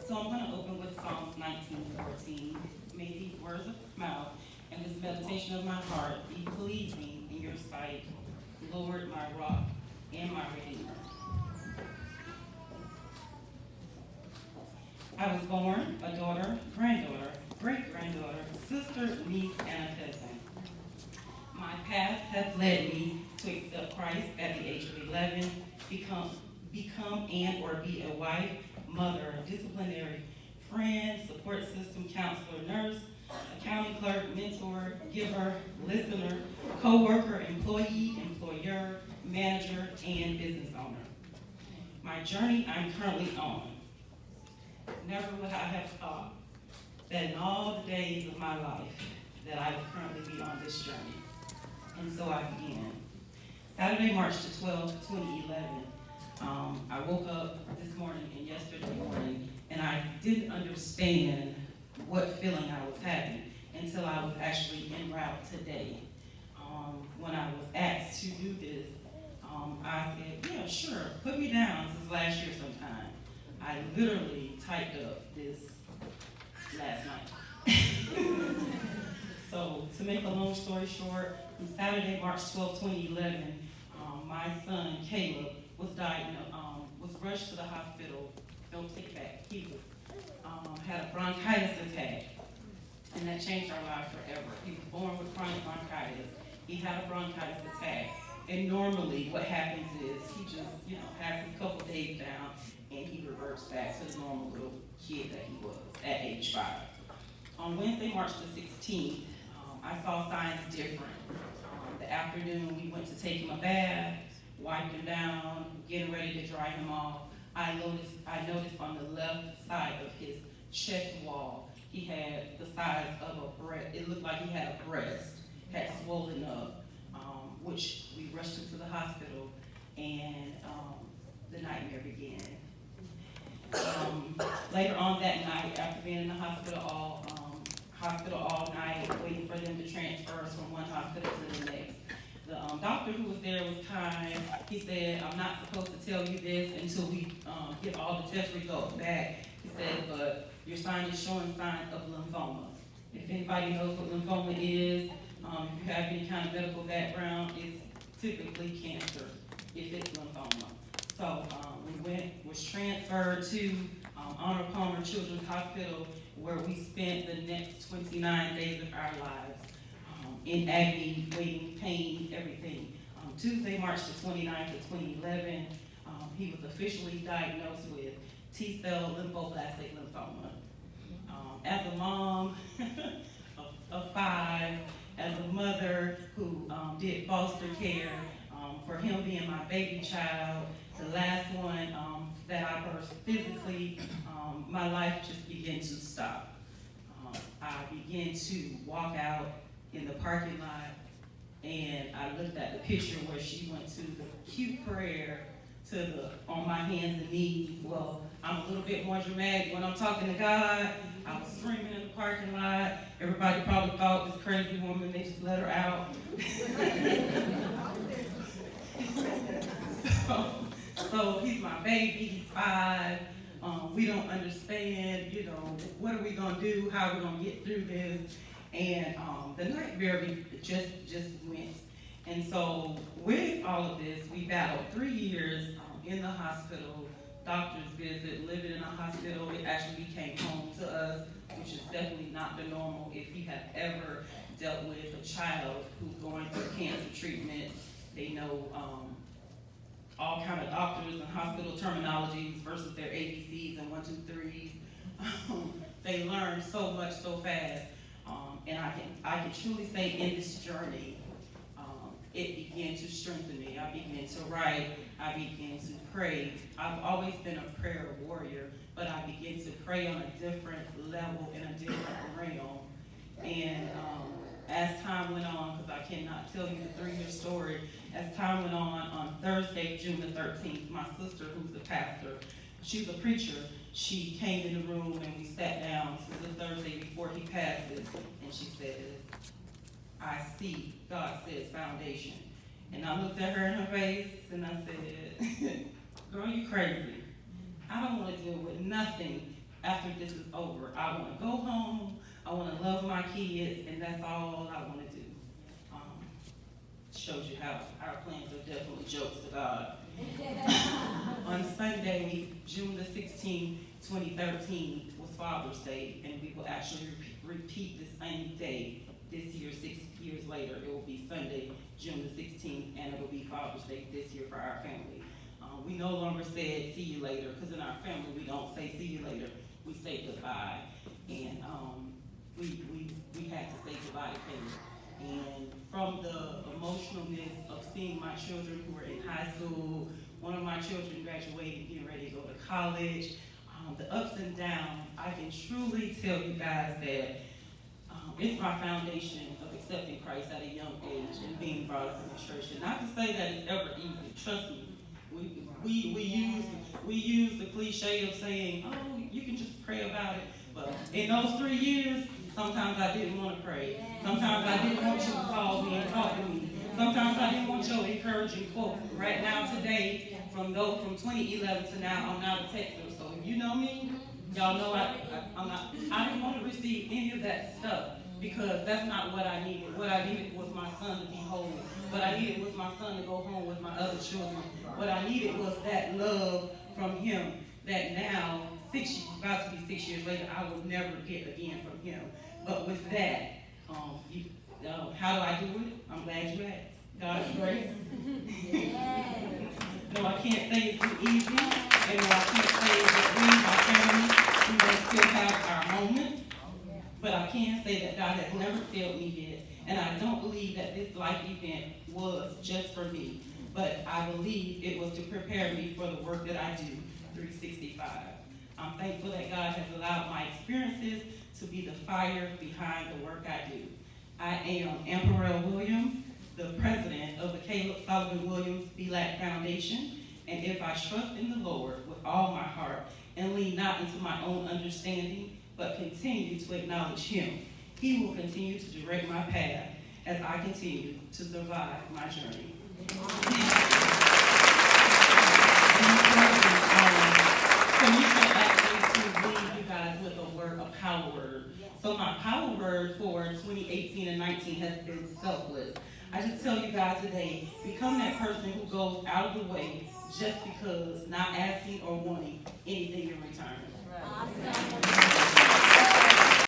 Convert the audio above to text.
So I'm going to open with Psalms 19:14. May these words of my mouth and this meditation of my heart be pleasing in your sight, Lord, my rock and my redeemer. I was born a daughter, granddaughter, great-granddaughter, sister, niece, and a cousin. My path has led me to accept Christ at the age of 11, become and or be a wife, mother, disciplinary, friend, support system, counselor, nurse, accounting clerk, mentor, giver, listener, co-worker, employee, employer, manager, and business owner. My journey I'm currently on. Never would I have thought that in all the days of my life that I would currently be on this journey. And so I began. Saturday, March the 12th, 2011, I woke up this morning and yesterday morning, and I didn't understand what feeling I was having until I was actually en route today. When I was asked to do this, I said, yeah, sure, put me down since last year sometime. I literally typed up this last night. So to make a long story short, on Saturday, March 12, 2011, my son, Caleb, was diagnosed, was rushed to the hospital. Don't take it back. He was, had a bronchitis attack, and that changed our lives forever. He was born with chronic bronchitis. He had a bronchitis attack, and normally what happens is he just, has his couple days down, and he reverts back to the normal little kid that he was at age 5. On Wednesday, March the 16th, I saw signs different. The afternoon, we went to take him a bath, wiped him down, getting ready to dry him off. I noticed on the left side of his chest wall, he had the size of a breast. It looked like he had a breast, had swollen up, which we rushed him to the hospital, and the nightmare began. Later on that night, after being in the hospital all night, waiting for them to transfer us from one hospital to the next, the doctor who was there was kind. He said, I'm not supposed to tell you this until we get all the test results back. He said, but your sign is showing signs of lymphoma. If anybody knows what lymphoma is, if you have any kind of medical background, it's typically cancer if it's lymphoma. So was transferred to Arnold Palmer Children's Hospital, where we spent the next 29 days of our lives in agony, waiting, pain, everything. Tuesday, March the 29th of 2011, he was officially diagnosed with T-cell lymphoblastic lymphoma. As a mom of 5, as a mother who did foster care, for him being my baby child, the last one that I birthed physically, my life just began to stop. I began to walk out in the parking lot, and I looked at the picture where she went to the cute prayer on my hands and knees. Well, I'm a little bit more dramatic when I'm talking to God. I was screaming in the parking lot. Everybody probably thought this crazy woman, they just let her out. So he's my baby, he's 5. We don't understand, what are we gonna do? How are we gonna get through this? And the nightmare just went. And so with all of this, we battled 3 years in the hospital, doctor's visit, living in a hospital. It actually became home to us, which is definitely not the normal. If you have ever dealt with a child who's going through cancer treatment, they know all kind of doctors and hospital terminologies versus their ABCs and 1, 2, 3s. They learn so much so fast. And I can truly say in this journey, it began to strengthen me. I began to write, I began to pray. I've always been a prayer warrior, but I began to pray on a different level, in a different realm. And as time went on, because I cannot tell you the 3-year story, as time went on Thursday, June the 13th, my sister, who's a pastor, she's a preacher, she came in the room and we sat down. This was the Thursday before he passes, and she said, I see, God says foundation. And I looked at her in her face and I said, girl, you crazy. I don't want to deal with nothing after this is over. I want to go home, I want to love my kids, and that's all I want to do. Shows you how our plans are definitely jokes to God. On Sunday, June the 16th, 2013, was Father's Day, and we will actually repeat the same day this year, 6 years later. It will be Sunday, June the 16th, and it will be Father's Day this year for our family. We no longer said see you later, because in our family we don't say see you later, we say goodbye. And we had to say goodbye to Kenny. And from the emotionalness of seeing my children who were in high school, one of my children graduated, getting ready to go to college, the ups and downs, I can truly tell you guys that it's my foundation of accepting Christ at a young age and being brought up in the church. And not to say that it's ever easy, trust me. We use the cliche of saying, oh, you can just pray about it. But in those 3 years, sometimes I didn't want to pray. Sometimes I didn't want you to call me and talk to me. Sometimes I didn't want your encouraging quote. Right now, today, from 2011 to now, I'm not a texter. So if you know me, y'all know I didn't want to receive any of that stuff, because that's not what I needed. What I needed was my son to be whole. What I needed was my son to go home with my other children. What I needed was that love from him that now, about to be 6 years later, I will never get again from him. But with that, how do I do it? I'm glad you asked. God's grace. No, I can't say it's too easy, and no, I can't say that we, my family, we will still have our moments. But I can say that God has never failed me yet, and I don't believe that this life event was just for me, but I believe it was to prepare me for the work that I do 365. I'm thankful that God has allowed my experiences to be the fire behind the work I do. I am Amberell Williams, the president of the Caleb Sullivan Williams BLAC Foundation, and if I trust in the Lord with all my heart and lean not into my own understanding, but continue to acknowledge Him, He will continue to direct my path as I continue to survive my journey. Commissioner asked me to leave you guys with a word, a power word. So my power word for 2018 and 19 has been selfless. I just tell you guys today, become that person who goes out of the way just because, not asking or wanting anything in return. Awesome.